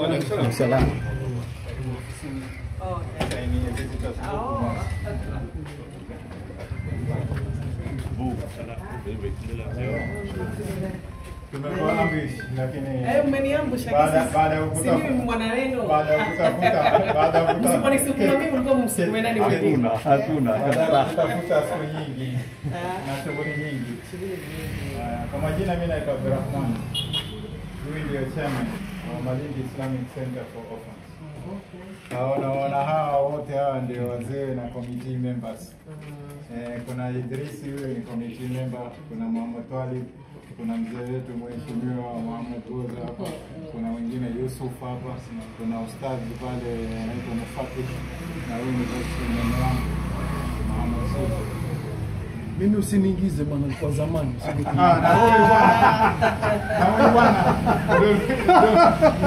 Salam. Tumekuwa ambush lakini umeniambusha baada ya kesi. Si mimi mwana neno. baada ya kutafuta Msiponi siku mimi mlikuwa msikuwe nani wewe. Hakuna. kutafuta siku nyingi na shughuli nyingi. Kwa majina mimi naitwa Abdurrahman. Huyu ndio chairman wa Malindi Islamic Center for Orphans. Naona hawa wote hawa ndio wazee na committee members. Kuna Idrisi, huyo ni committee member, kuna Muhammad Talib, kuna mzee wetu mheshimiwa Muhammad Goza hapa, kuna mwingine Yusuf hapa, kuna ustadhi pale anaitwa Mufatih, na huyu ni mimi wangu Muhammad Sofi. Mimi usiniingize bwana, kwa zamani. Na huyu bwana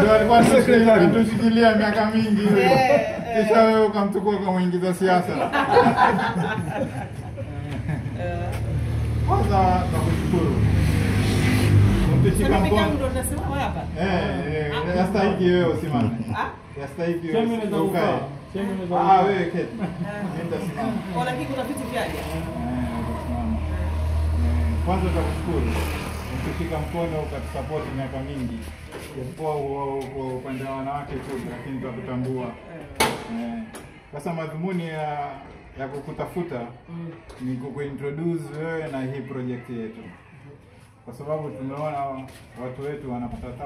ndio alikuwa anatushikilia miaka mingi huyo. Kisha wewe ukamchukua kumuingiza siasa. Kwanza nakushukuru. Mtishika mkono. Ndio tunasimama hapa. Yastahiki wewe usimame. Yastahiki wewe ukae. Wewe keti. Nitasimama. Wala kiko kuna vitu vyaje. Kwanza nakushukuru. Mtishika mkono ukatusupport miaka mingi. Kwa upande wa wanawake tu, lakini tukutambua. Sasa madhumuni ya kukutafuta ni kukuintroduce wewe na hii project yetu, kwa sababu tumeona watu wetu wanapata